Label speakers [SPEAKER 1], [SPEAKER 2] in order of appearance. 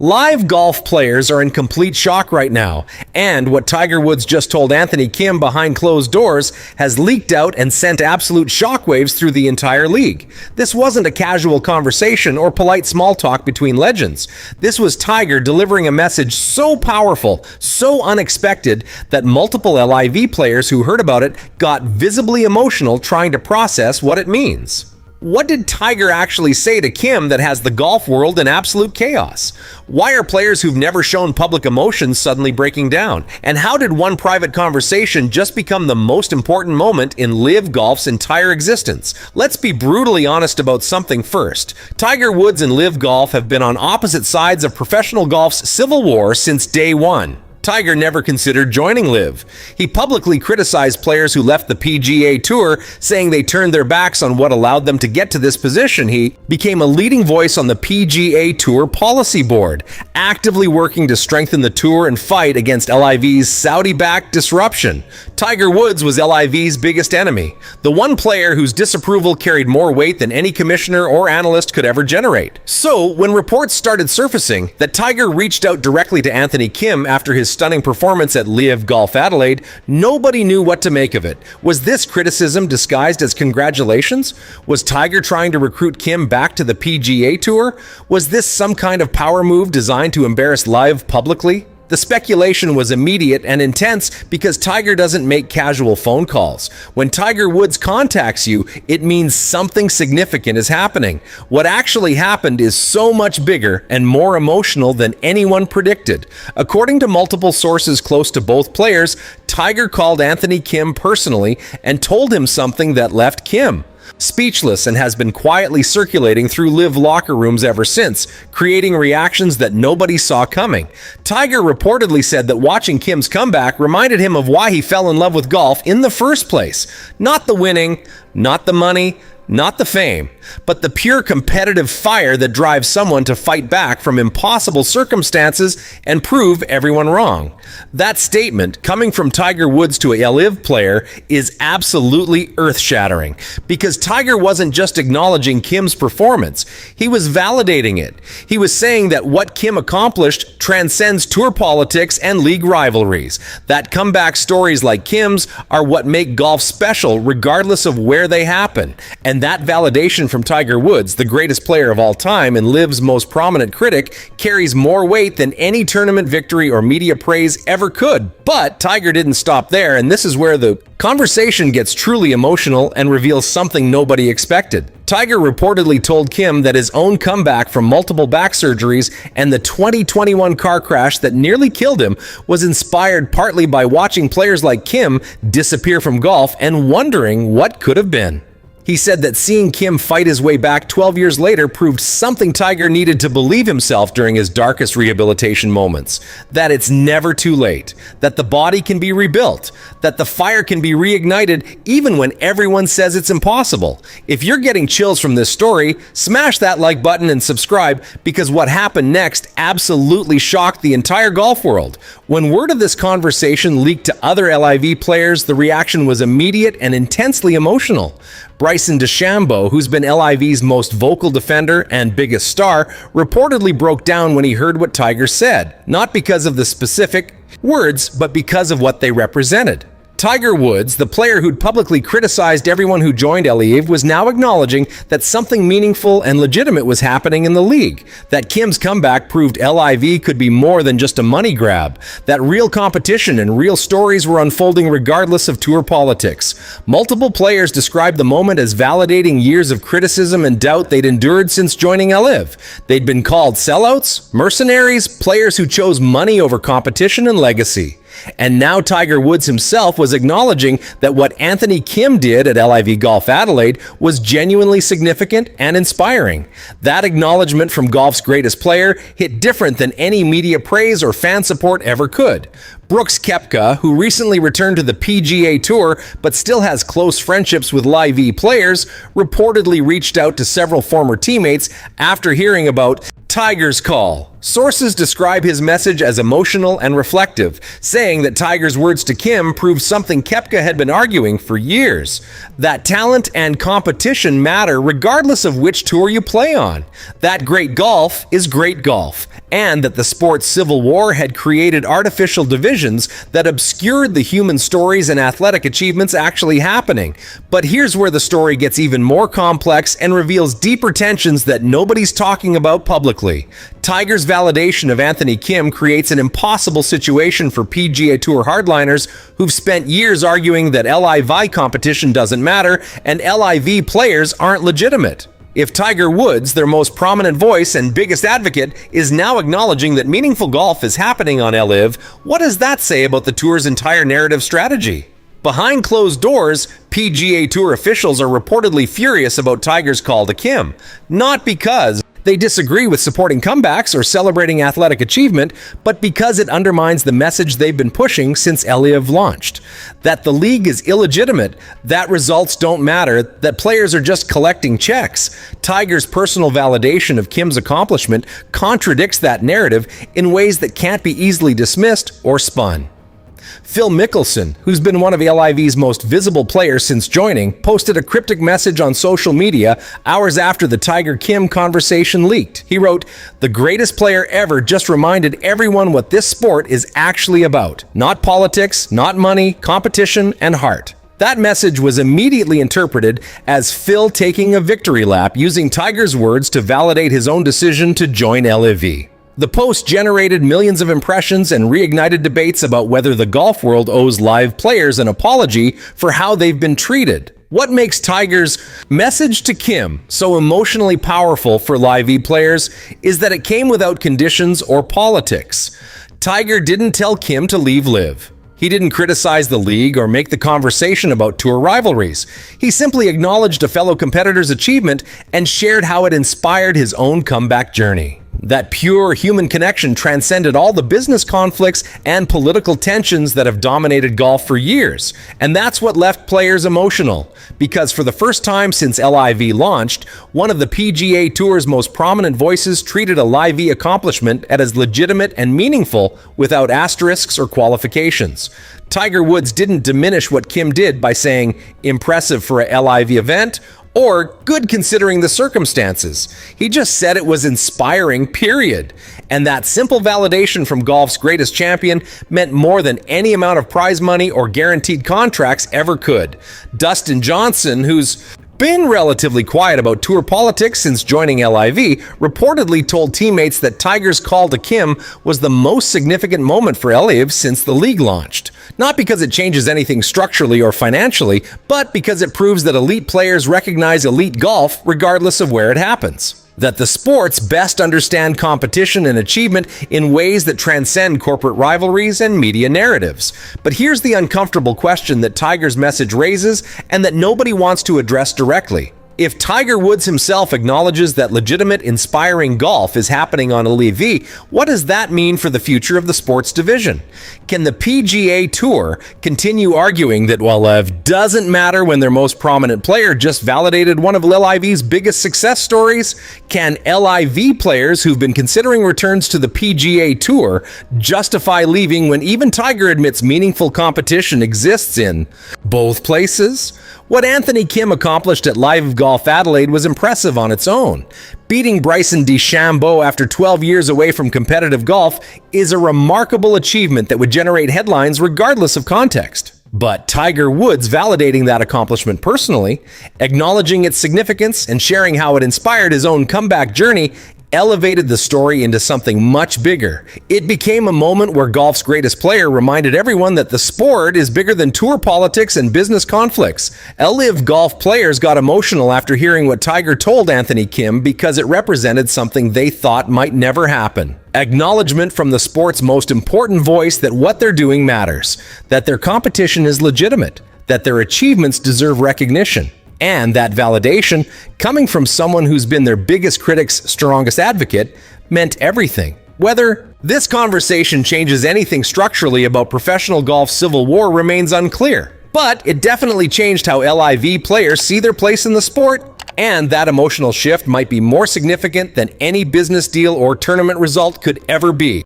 [SPEAKER 1] Live golf players are in complete shock right now, and what Tiger Woods just told Anthony Kim behind closed doors has leaked out and sent absolute shockwaves through the entire league. This wasn't a casual conversation or polite small talk between legends. This was Tiger delivering a message so powerful, so unexpected, that multiple LIV players who heard about it got visibly emotional trying to process what it means. What did Tiger actually say to Kim that has the golf world in absolute chaos? Why are players who've never shown public emotions suddenly breaking down? And how did one private conversation just become the most important moment in LIV Golf's entire existence? Let's be brutally honest about something first. Tiger Woods and LIV Golf have been on opposite sides of professional golf's civil war since day one. Tiger never considered joining LIV. He publicly criticized players who left the PGA Tour, saying they turned their backs on what allowed them to get to this position. He became a leading voice on the PGA Tour policy board, actively working to strengthen the tour and fight against LIV's Saudi-backed disruption. Tiger Woods was LIV's biggest enemy, the one player whose disapproval carried more weight than any commissioner or analyst could ever generate. So, when reports started surfacing that Tiger reached out directly to Anthony Kim after his stunning performance at LIV Golf Adelaide, nobody knew what to make of it. Was this criticism disguised as congratulations? Was Tiger trying to recruit Kim back to the PGA Tour? Was this some kind of power move designed to embarrass LIV publicly? The speculation was immediate and intense because Tiger doesn't make casual phone calls. When Tiger Woods contacts you, it means something significant is happening. What actually happened is so much bigger and more emotional than anyone predicted. According to multiple sources close to both players, Tiger called Anthony Kim personally and told him something that left Kim speechless and has been quietly circulating through LIV locker rooms ever since, creating reactions that nobody saw coming. Tiger reportedly said that watching Kim's comeback reminded him of why he fell in love with golf in the first place. Not the winning, not the money, not the fame, but the pure competitive fire that drives someone to fight back from impossible circumstances and prove everyone wrong. That statement, coming from Tiger Woods to a LIV player, is absolutely earth-shattering, because Tiger wasn't just acknowledging Kim's performance, he was validating it. He was saying that what Kim accomplished transcends tour politics and league rivalries, that comeback stories like Kim's are what make golf special regardless of where they happen. And that validation from Tiger Woods, the greatest player of all time and LIV's most prominent critic, carries more weight than any tournament victory or media praise ever could. But Tiger didn't stop there, and this is where the conversation gets truly emotional and reveals something nobody expected. Tiger reportedly told Kim that his own comeback from multiple back surgeries and the 2021 car crash that nearly killed him was inspired partly by watching players like Kim disappear from golf and wondering what could have been. He said that seeing Kim fight his way back 12 years later proved something Tiger needed to believe himself during his darkest rehabilitation moments. That it's never too late. That the body can be rebuilt. That the fire can be reignited even when everyone says it's impossible. If you're getting chills from this story, smash that like button and subscribe, because what happened next absolutely shocked the entire golf world. When word of this conversation leaked to other LIV players, the reaction was immediate and intensely emotional. Bryson DeChambeau, who's been LIV's most vocal defender and biggest star, reportedly broke down when he heard what Tiger said, not because of the specific words, but because of what they represented. Tiger Woods, the player who'd publicly criticized everyone who joined LIV, was now acknowledging that something meaningful and legitimate was happening in the league, that Kim's comeback proved LIV could be more than just a money grab, that real competition and real stories were unfolding regardless of tour politics. Multiple players described the moment as validating years of criticism and doubt they'd endured since joining LIV. They'd been called sellouts, mercenaries, players who chose money over competition and legacy. And now Tiger Woods himself was acknowledging that what Anthony Kim did at LIV Golf Adelaide was genuinely significant and inspiring. That acknowledgement from golf's greatest player hit different than any media praise or fan support ever could. Brooks Koepka, who recently returned to the PGA Tour but still has close friendships with LIV players, reportedly reached out to several former teammates after hearing about Tiger's call. Sources describe his message as emotional and reflective, saying that Tiger's words to Kim proved something Koepka had been arguing for years: that talent and competition matter regardless of which tour you play on, that great golf is great golf, and that the sport's civil war had created artificial divisions that obscured the human stories and athletic achievements actually happening. But here's where the story gets even more complex and reveals deeper tensions that nobody's talking about publicly. Tiger's validation of Anthony Kim creates an impossible situation for PGA Tour hardliners who've spent years arguing that LIV competition doesn't matter and LIV players aren't legitimate. If Tiger Woods, their most prominent voice and biggest advocate, is now acknowledging that meaningful golf is happening on LIV, what does that say about the tour's entire narrative strategy? Behind closed doors, PGA Tour officials are reportedly furious about Tiger's call to Kim, not because they disagree with supporting comebacks or celebrating athletic achievement, but because it undermines the message they've been pushing since LIV launched. That the league is illegitimate, that results don't matter, that players are just collecting checks. Tiger's personal validation of Kim's accomplishment contradicts that narrative in ways that can't be easily dismissed or spun. Phil Mickelson, who's been one of LIV's most visible players since joining, posted a cryptic message on social media hours after the Tiger-Kim conversation leaked. He wrote, "The greatest player ever just reminded everyone what this sport is actually about. Not politics, not money, competition, and heart." That message was immediately interpreted as Phil taking a victory lap, using Tiger's words to validate his own decision to join LIV. The post generated millions of impressions and reignited debates about whether the golf world owes live players an apology for how they've been treated. What makes Tiger's message to Kim so emotionally powerful for LIV players is that it came without conditions or politics. Tiger didn't tell Kim to leave LIV. He didn't criticize the league or make the conversation about tour rivalries. He simply acknowledged a fellow competitor's achievement and shared how it inspired his own comeback journey. That pure human connection transcended all the business conflicts and political tensions that have dominated golf for years. And that's what left players emotional. Because for the first time since LIV launched, one of the PGA Tour's most prominent voices treated a LIV accomplishment as legitimate and meaningful without asterisks or qualifications. Tiger Woods didn't diminish what Kim did by saying, "impressive for a LIV event," or "good considering the circumstances." He just said it was inspiring, period. And that simple validation from golf's greatest champion meant more than any amount of prize money or guaranteed contracts ever could. Dustin Johnson, who's been relatively quiet about tour politics since joining LIV, reportedly told teammates that Tiger's call to Kim was the most significant moment for LIV since the league launched. Not because it changes anything structurally or financially, but because it proves that elite players recognize elite golf regardless of where it happens. That the sports best understand competition and achievement in ways that transcend corporate rivalries and media narratives. But here's the uncomfortable question that Tiger's message raises and that nobody wants to address directly. If Tiger Woods himself acknowledges that legitimate, inspiring golf is happening on LIV, what does that mean for the future of the sports division? Can the PGA Tour continue arguing that while LIV doesn't matter when their most prominent player just validated one of LIV's biggest success stories? Can LIV players who've been considering returns to the PGA Tour justify leaving when even Tiger admits meaningful competition exists in both places? What Anthony Kim accomplished at LIV Golf Adelaide was impressive on its own. Beating Bryson DeChambeau after 12 years away from competitive golf is a remarkable achievement that would generate headlines regardless of context. But Tiger Woods validating that accomplishment personally, acknowledging its significance, and sharing how it inspired his own comeback journey elevated the story into something much bigger. It became a moment where golf's greatest player reminded everyone that the sport is bigger than tour politics and business conflicts. LIV Golf players got emotional after hearing what Tiger told Anthony Kim because it represented something they thought might never happen. Acknowledgement from the sport's most important voice that what they're doing matters, that their competition is legitimate, that their achievements deserve recognition. And that validation, coming from someone who's been their biggest critic's strongest advocate, meant everything. Whether this conversation changes anything structurally about professional golf's civil war remains unclear. But it definitely changed how LIV players see their place in the sport And that emotional shift might be more significant than any business deal or tournament result could ever be.